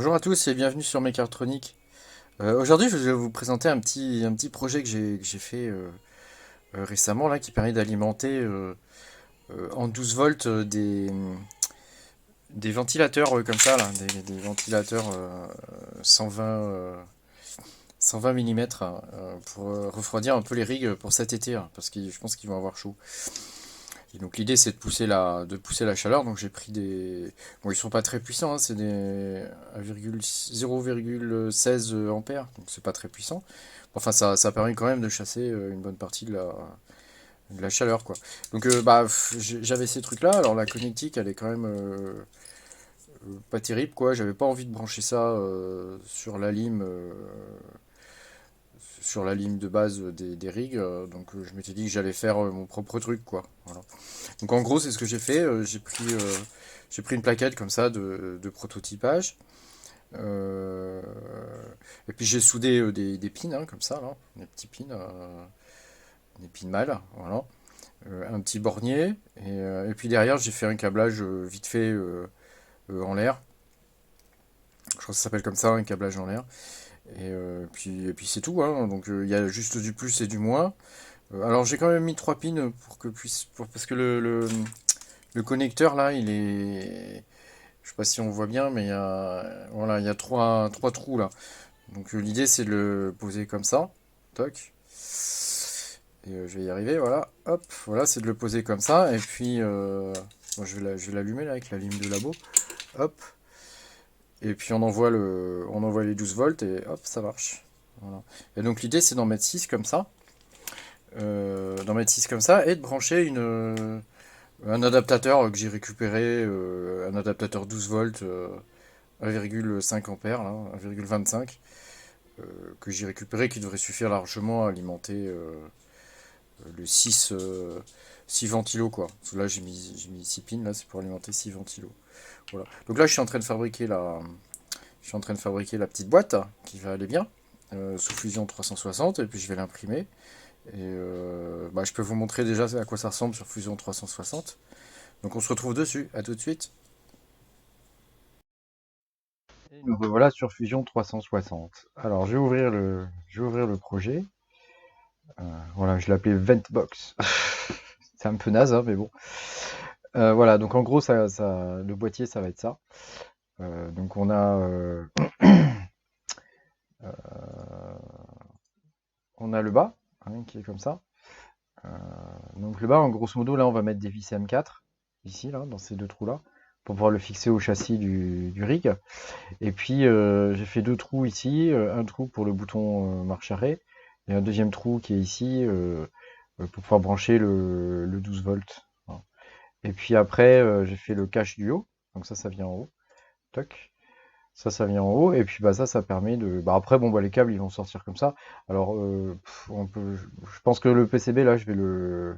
Bonjour à tous et bienvenue sur Mechatronic. Aujourd'hui, je vais vous présenter un petit projet que j'ai fait récemment là, qui permet d'alimenter en 12 volts des ventilateurs comme ça, là, des ventilateurs 120, 120 mm pour refroidir un peu les rigs pour cet été, hein, parce que je pense qu'ils vont avoir chaud. Et donc l'idée c'est de pousser la chaleur. Donc j'ai pris des. Bon, ils sont pas très puissants, hein, c'est des 0,16 ampères, donc c'est pas très puissant. Enfin, ça permet quand même de chasser une bonne partie de la chaleur, quoi. Donc j'avais ces trucs-là. Alors la connectique, elle est quand même pas terrible, quoi. J'avais pas envie de brancher ça sur la lime de base des rigs. Donc je m'étais dit que j'allais faire mon propre truc, quoi. Voilà. Donc en gros, c'est ce que j'ai fait. J'ai pris une plaquette comme ça de prototypage. Euh, et puis j'ai soudé des pins, hein, comme ça, là, des petits pins, des pins mâles, voilà. Un petit bornier. Et puis derrière, j'ai fait un câblage vite fait en l'air. Je crois que ça s'appelle comme ça, un câblage en l'air. Et puis c'est tout, hein. Donc il y a juste du plus et du moins. Alors j'ai quand même mis trois pins parce que le connecteur là, il est. Je sais pas si on voit bien, mais voilà, il y a trois trous là. Donc l'idée c'est de le poser comme ça. Toc. Et je vais y arriver, voilà. Hop, voilà, c'est de le poser comme ça. Et puis bon, je vais l'allumer là avec la lime de labo. Hop. Et puis on envoie les 12 volts et hop, ça marche. Voilà. Et donc l'idée c'est d'en mettre 6 comme ça. D'en mettre 6 comme ça et de brancher un adaptateur que j'ai récupéré, un adaptateur 12 volts 1,5 ampères, là, 1,25, que j'ai récupéré, qui devrait suffire largement à alimenter le 6 ventilos, quoi. Parce que là j'ai mis 6 pins, là c'est pour alimenter 6 ventilos. Voilà. Donc là je suis en train de fabriquer la petite boîte qui va aller bien, sous Fusion 360, et puis je vais l'imprimer. Et je peux vous montrer déjà à quoi ça ressemble sur Fusion 360. Donc on se retrouve dessus, à tout de suite. Et nous revoilà sur Fusion 360. Alors je vais ouvrir le projet. Voilà, je l'appelais Ventbox. C'est un peu naze, hein, mais bon. Voilà, donc en gros, le boîtier, ça va être ça. Donc on a le bas, hein, qui est comme ça. Euh, donc le bas, en grosso modo, là, on va mettre des vis M4, ici, là, dans ces deux trous-là, pour pouvoir le fixer au châssis du rig. Et puis j'ai fait deux trous ici, un trou pour le bouton marche arrêt, et un deuxième trou qui est ici pour pouvoir brancher le 12 volts. Voilà. Et puis après, j'ai fait le cache du haut, donc ça vient en haut. Toc. Ça vient en haut, et puis ça permet de. Bah après, bon, bah, les câbles ils vont sortir comme ça. Alors, je pense que le PCB là, je vais le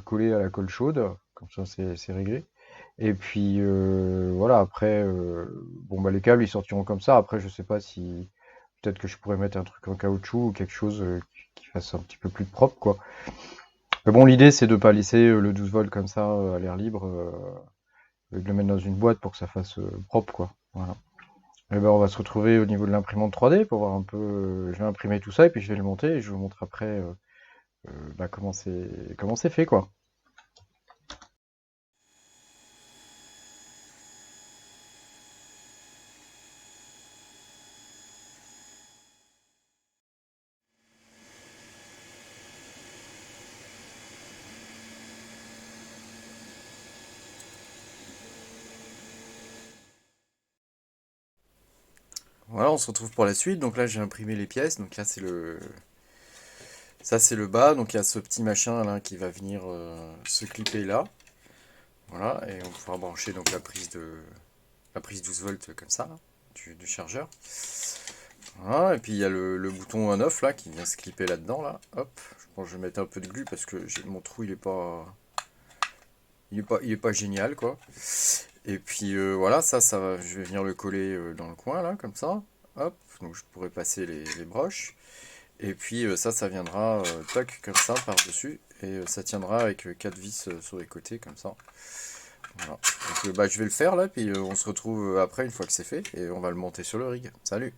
coller à la colle chaude, comme ça c'est réglé. Et puis voilà, après, bon bah les câbles ils sortiront comme ça. Après, je sais pas si peut-être que je pourrais mettre un truc en caoutchouc ou quelque chose qui fasse un petit peu plus propre, quoi. Mais bon, l'idée c'est de pas laisser le 12 volts comme ça à l'air libre, et de le mettre dans une boîte pour que ça fasse propre, quoi. Voilà. Et ben on va se retrouver au niveau de l'imprimante 3D pour voir un peu. Je vais imprimer tout ça et puis je vais le monter et je vous montre après comment c'est fait, quoi. Voilà, on se retrouve pour la suite. Donc là, j'ai imprimé les pièces. Donc là, ça c'est le bas. Donc il y a ce petit machin là qui va venir se clipper là. Voilà, et on pourra brancher donc la prise 12 volts comme ça, là, du chargeur. Voilà, et puis il y a le bouton on-off là qui vient se clipper là-dedans là. Hop, je pense que je vais mettre un peu de glu parce que mon trou il est pas génial, quoi. Et puis voilà, je vais venir le coller dans le coin là comme ça. Hop, donc je pourrais passer les broches. Et puis ça viendra tac comme ça par-dessus. Et ça tiendra avec quatre vis sur les côtés comme ça. Voilà. Donc, bah, je vais le faire là, puis on se retrouve après une fois que c'est fait, et on va le monter sur le rig. Salut!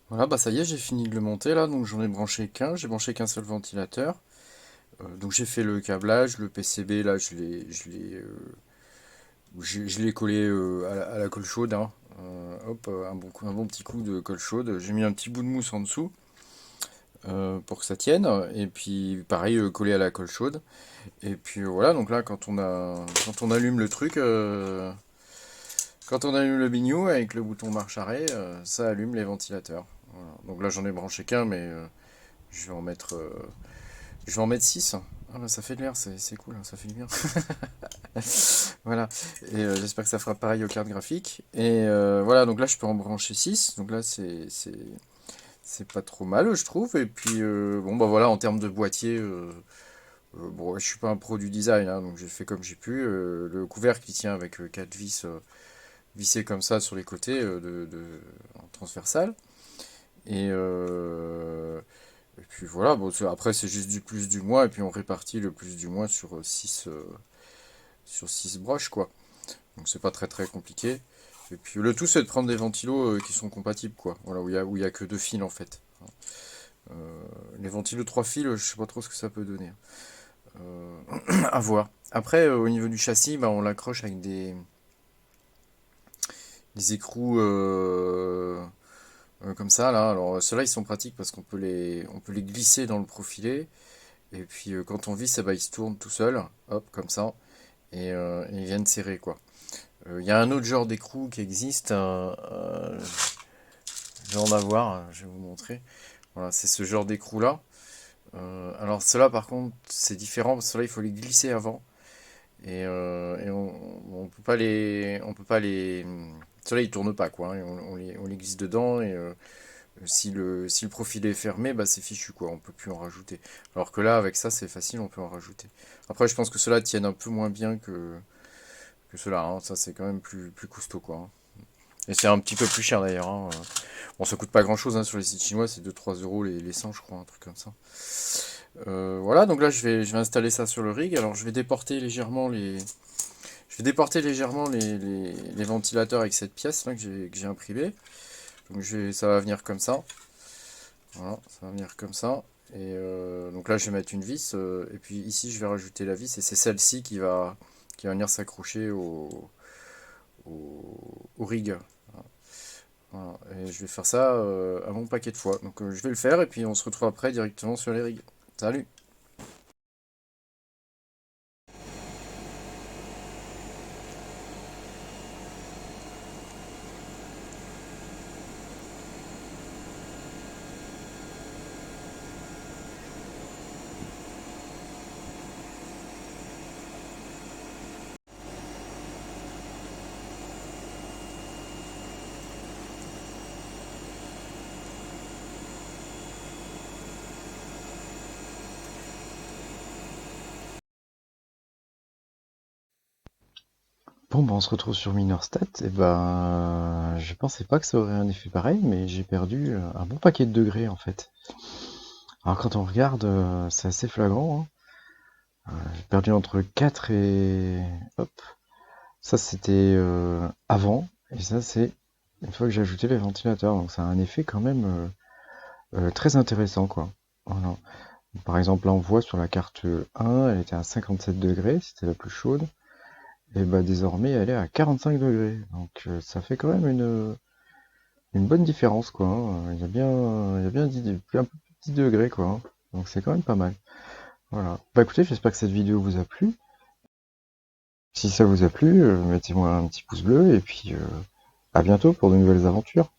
Voilà, bah ça y est, j'ai fini de le monter là, donc j'en ai branché qu'un, j'ai branché qu'un seul ventilateur. Donc j'ai fait le câblage, le PCB là, je l'ai collé à la colle chaude, hein. Hop, un bon petit coup de colle chaude. J'ai mis un petit bout de mousse en dessous pour que ça tienne, et puis pareil, collé à la colle chaude. Et puis voilà, donc là quand on allume le truc, quand on allume le bignou avec le bouton marche arrêt, ça allume les ventilateurs. Voilà. Donc là j'en ai branché qu'un, mais je vais en mettre, euh, je vais en mettre 6. Ah bah, ça fait de l'air, c'est cool, hein, ça fait du bien. Voilà. Et j'espère que ça fera pareil aux cartes graphiques. Et voilà, donc là je peux en brancher 6. Donc là c'est pas trop mal, je trouve. Et puis bon bah voilà, en termes de boîtier, bon, je suis pas un pro du design, hein, donc j'ai fait comme j'ai pu. Le couvercle qui tient avec 4 vis vissées comme ça sur les côtés en transversal. Et, et puis voilà, bon, après c'est juste du plus du moins, et puis on répartit le plus du moins sur 6 broches, quoi. Donc c'est pas très très compliqué. Et puis le tout c'est de prendre des ventilos qui sont compatibles, quoi. Voilà, où il y a que deux fils en fait. Les ventilos 3 fils, je sais pas trop ce que ça peut donner. À voir. Après, au niveau du châssis, bah, on l'accroche avec des écrous comme ça, là. Alors ceux-là ils sont pratiques parce on peut les glisser dans le profilé. Et puis quand on visse, eh ben, ils se tournent tout seuls, hop, comme ça. Et ils viennent serrer, quoi. Il y a un autre genre d'écrou qui existe. Je vais en avoir, je vais vous montrer. Voilà, c'est ce genre d'écrou-là. Alors ceux-là, par contre, c'est différent. Parce que ceux-là, il faut les glisser avant. Et on peut pas les. Ceux-là, ils tournent pas, quoi, hein. Et on les glisse dedans. Et si le profil est fermé, bah, c'est fichu, quoi. On peut plus en rajouter. Alors que là, avec ça, c'est facile, on peut en rajouter. Après, je pense que ceux-là tiennent un peu moins bien que ceux-là, hein. Ça, c'est quand même plus costaud, quoi, hein. Et c'est un petit peu plus cher d'ailleurs, hein. Bon, ça coûte pas grand-chose, hein, sur les sites chinois, c'est 2-3 € les 100, je crois, un truc comme ça. Voilà, donc là je vais installer ça sur le rig. Alors je vais déporter légèrement les ventilateurs avec cette pièce là que j'ai imprimée. Donc ça va venir comme ça. Voilà, ça va venir comme ça. Et donc là je vais mettre une vis. Et puis ici je vais rajouter la vis et c'est celle-ci qui va venir s'accrocher au rig. Voilà, et je vais faire ça un bon paquet de fois. Donc je vais le faire et puis on se retrouve après directement sur les rigs. Salut! Bon, bah, on se retrouve sur Minerstat. Et ben, je pensais pas que ça aurait un effet pareil, mais j'ai perdu un bon paquet de degrés en fait. Alors quand on regarde, c'est assez flagrant, hein. J'ai perdu entre 4 et... Hop. Ça c'était avant, et ça c'est une fois que j'ai ajouté les ventilateurs. Donc ça a un effet quand même très intéressant, quoi. Voilà. Par exemple, là on voit sur la carte 1, elle était à 57 degrés, c'était la plus chaude. Et bah désormais elle est à 45 degrés. Donc ça fait quand même une bonne différence, quoi, hein. Il y a bien 10, un peu plus de 10 degrés, quoi, hein. Donc c'est quand même pas mal. Voilà. Bah écoutez, j'espère que cette vidéo vous a plu. Si ça vous a plu, mettez-moi un petit pouce bleu et puis à bientôt pour de nouvelles aventures.